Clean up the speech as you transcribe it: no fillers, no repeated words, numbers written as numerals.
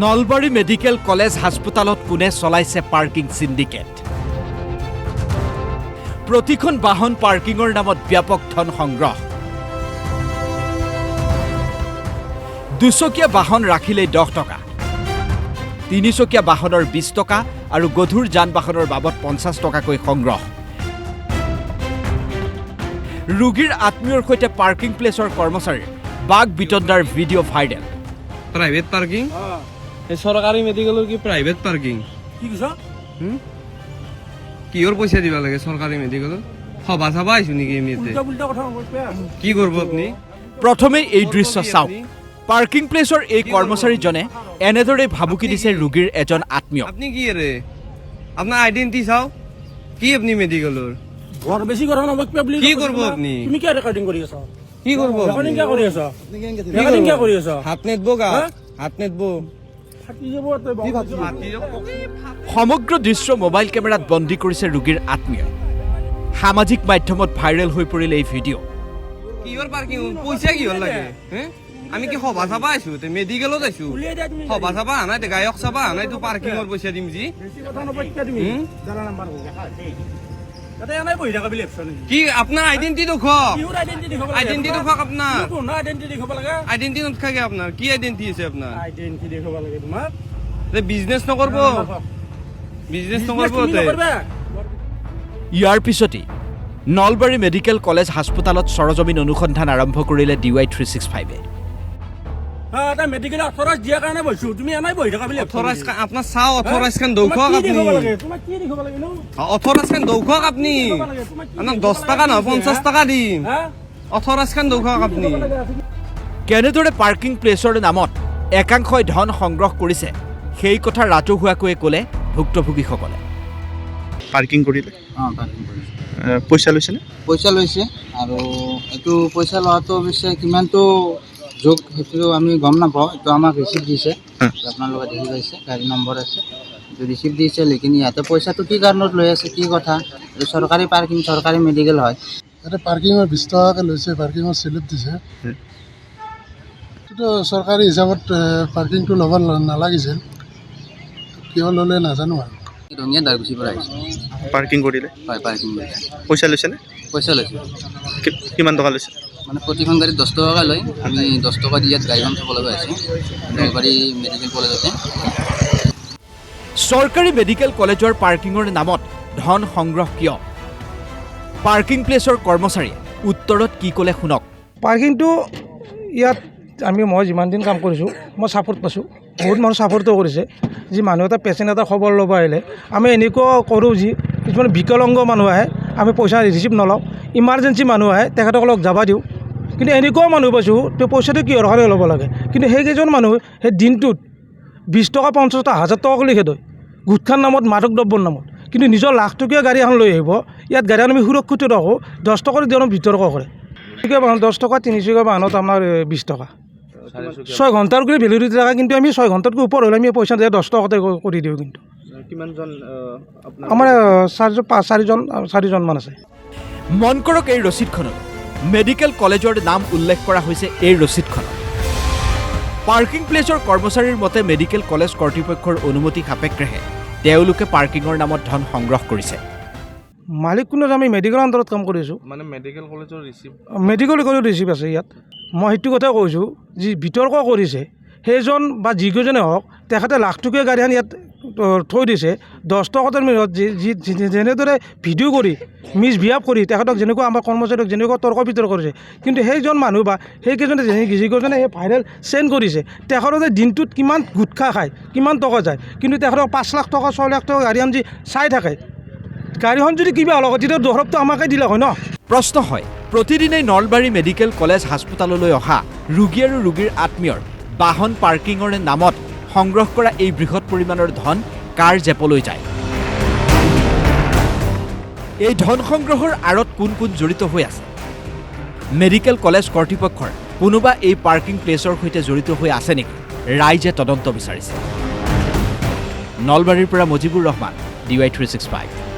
Nalbari medical college হাস্পতালত কোনে চলাইছে পাৰ্কিং সিন্ডিকেট প্ৰতিখন বাহন পাৰ্কিঙৰ নামত ব্যাপক ধন সংগ্ৰহ দুচকীয়া বাহন ৰাখিলে 10 টকা তিনিচকীয়া বাহনৰ 20 টকা আৰু গধুৰ যান বাহনৰ বাবদ 50 টকাকৈ সংগ্ৰহ ৰোগীৰ আত্মীয়ৰ সৈতে পাৰ্কিং প্লেছৰ কৰ্মচাৰীৰ বাগ বিতণ্ডাৰ ভিডিঅ' ভাইৰেল प्राइवेट पार्किंग सरकारी मेडिकल की प्राइवेट पार्किंग কি কৈছ কিহৰ পইচা দিবা লাগে সরকারি মেডিকেল সভা সভা আইছো নেকি আমি উল্টা উল্টা কথা কৈছে কি করব আপনি প্ৰথমে এই দৃশ্য চাওক পাৰ্কিং প্লেছৰ এই কৰ্মচাৰীজনে এনেদৰে ভাবুকি দিছে ৰোগীৰ এজন আত্মীয় আপনি কি ৰে আপনাৰ আইডেন্টি চাও কি আপনি মেডিকেলৰ ঘৰ বেশি কথা নকবি বুলি কি কৰব আপনি তুমি কি ৰেকৰ্ডিং কৰি আছা কি কৰব ৰেকৰ্ডিং কি কৰি আছা ৰেকৰ্ডিং কি কৰি আছা হাত নেতবো গা হাত নেতবো ফাটি যাব তই সমগ্ৰ দৃশ্য মোবাইল কেমেৰাত বন্দী কৰিছে ৰোগীৰ আত্মীয় সামাজিক মাধ্যমত ভাইৰেল হৈ পৰিল এই ভিডিঅ' কিহৰ পাৰ্কিং পইচা কিহৰ লাগে আমি কি সভা সভা আইছো মেডিকেলত আইছো সভা সভা আনাই গায়ক সভা আনাই তো পাৰ্কিঙৰ পইচা দিম জি বেশি কথা নকবি তুমি জানা নাম্বাৰ তাতে এনাই বহি থাকা বুলি ভাবছ নেকি কি আপনাৰ আইডেন্টি দেখক কিহৰ আইডেন্টি দেখাব লাগে আইডেন্টি দেখক আপনার কোন আইডেন্টি দেখাব লাগে আইডেন্টি নথাকে আপনার কি আইডেন্টি আছে আপনার আইডেন্টি দেখাব লাগে তোমাক বিজনেস নকরব বিজনেস নকরব ইয়াৰ পিছতেই নলবাৰী মেডিকেল কলেজ হাস্পতালত সৰজমিন অনুসন্ধান আৰম্ভ কৰিলে DY 365 এটা মেডিকেল অথৰাইজ দিয়া কাৰণে বহিছো তুমি এনাই বহি থাকা বুলি অথরাইজ আপনার চাও অথরাইজ খান দৌখক আপনি তোমাক কি দেখাব লাগে নো অথরাইজ খান দৌখক আপনি আপনার 10 টাকা না 50 টাকা দিম অথরাইজ খান দৌখক আপনি কেনেদৰে পাৰ্কিং প্লেছৰ নামত একাংশই ধন সংগ্ৰহ কৰিছে সেই কথা ৰাজহুৱাকৈ ক'লে ভুক্তভোগীসকলে পাৰ্কিং কৰিলে পাৰ্কিং কৰিছে পইচা লৈছেনে পইচা লৈছে আৰু এইটো পইচা লোৱাটো অৱশ্যে কিমানটো যোগ সেইটো আমি গম নাপাওঁ এইটো আমাক ৰিচিপ্ট দিছে আপোনালোকে দেখি পাইছে গাড়ী নম্বৰ আছে এইটো ৰিচিপ্ট দিছে লেকিন ইয়াতে পইচাটো কি কাৰণত লৈ আছে কি কথা এইটো চৰকাৰী পাৰ্কিং চৰকাৰী মেডিকেল হয় ইয়াতে পাৰ্কিঙৰ 20 টকাকৈ লৈছে পাৰ্কিঙৰ স্লিপ দিছে কিন্তু চৰকাৰী হিচাপত পাৰ্কিংটো ল'ব নালাগিছিল কিয় ল'লে নাজানো আৰু ৰঙীয়া দাৰগুচিৰ পৰা আহিছে পাৰ্কিং কৰিলে হয় পাৰ্কিং লৈছে পইচা লৈছেনে পইচা লৈছে কিমান টকা লৈছে মানে প্ৰতিখন গাড়ীত 10 টকাকৈ লয় আমি 10 টকা দি ইয়াত গাড়ীখন থ'ব লগা হৈছে নলবাৰী মেডিকেল কলেজতে চৰকাৰী মেডিকেল কলেজৰ পাৰ্কিঙৰ নামত ধন সংগ্ৰহ কিয় পাৰ্কিং প্লেছৰ কৰ্মচাৰীয়ে উত্তৰত কি ক'লে শুনক পাৰ্কিংটো ইয়াত মই যিমান দিন কাম কৰিছোঁ মই ছাপোৰ্ট পাইছোঁ বহুত মানুহ ছাপোৰ্টো কৰিছে যি মানুহ এটা পেচেণ্ট এটা খবৰ ল'ব আহিলে আমি এনেকুৱা কৰোঁ যি কিছুমান বিকলাংগ মানুহ আহে আমি পইচা ৰিচিভ নলওঁ ইমাৰ্জেঞ্চি মানুহ আহে তেখেতসকলক যাব দিওঁ কিন্তু এনেকুৱাও মানুহ পাইছোঁ তেওঁ পইচাটো কিহৰ কাৰণে ল'ব লাগে কিন্তু সেইকেইজন মানুহ সেই দিনটোত 20 টকা 50 টকা 1000 টকা কৰি খেদয় গুটখাৰ নামত মাদক দ্ৰব্যৰ নামত কিন্তু নিজৰ লাখ টকীয়া গাড়ী এখন লৈ আহিব ইয়াত গাড়ী আমি সুৰক্ষিত ৰাখোঁ 10 টকাৰ দিনত বিতৰ্ক কৰে 10 টকা 300 বাহনত আপোনাৰ 20 টকা 6 ঘণ্টাৰ কৰি ভেলিডিটি থাকে কিন্তু আমি 6 ঘণ্টাতকৈ ওপৰ হ'লে আমি পইচা 10 টকাতে কৰি দিওঁ কিন্তু আমাৰ 4জনমান আছে মন কৰক এই ৰচিদখনত মেডিকেল কলেজৰ নাম উল্লেখ কৰা হৈছে এই ৰচিদখনত পাৰ্কিং প্লেছৰ কৰ্মচাৰীৰ মতে মেডিকেল কলেজ কৰ্তৃপক্ষৰ অনুমতি সাপেক্ষেহে তেওঁলোকে পাৰ্কিঙৰ নামত ধন সংগ্ৰহ কৰিছে মালিক কোনো আমি মেডিকেলৰ আণ্ডাৰত কাম কৰিছোঁ মানে মেডিকেল কলেজৰ মেডিকেল কলেজৰ ৰিচিপ্ট আছে ইয়াত মই সেইটো কথা কৈছোঁ যি বিতৰ্ক কৰিছে সেইজন বা যিকেইজনে হওক তেখেতে লাখ টকীয়া গাড়ীখন ইয়াত থৈ দিছে 10 টকাৰ মিনিটত যেনেদৰে ভিডিঅ' কৰি মিছবিহেভ কৰি তেখেতক যেনেকুৱা আমাৰ কৰ্মচাৰীক যেনেকুৱা তৰ্ক বিতৰ্ক কৰিছে কিন্তু সেইজন মানুহ বা সেইকেইজনে যিকেইজনে সেই ভাইৰেল চেণ্ড কৰিছে তেখেতে দিনটোত কিমান গুটখা খায় কিমান টকা যায় কিন্তু তেখেতক 5 লাখ টকা 6 লাখ টকা গাড়ীখন যি চাই থাকে গাড়ীখন যদি কিবা অলপ তেতিয়া দৰৱটো আমাকে দিলে হয় ন প্ৰশ্ন হয় প্ৰতিদিনেই নলবাৰী মেডিকেল কলেজ হাস্পতাললৈ অহা ৰোগী আৰু ৰোগীৰ আত্মীয়ৰ বাহন পাৰ্কিঙৰ নামত সংগ্ৰহ কৰা এই বৃহৎ পৰিমাণৰ ধন কাৰ জেপলৈ যায় এই ধন সংগ্ৰহৰ আঁৰত কোন কোন জড়িত হৈ আছে মেডিকেল কলেজ কৰ্তৃপক্ষৰ কোনোবা এই পাৰ্কিং প্লেছৰ সৈতে জড়িত হৈ আছে নেকি ৰাইজে তদন্ত বিচাৰিছে নলবাৰীৰ পৰা মজিবুৰ ৰহমান DY 365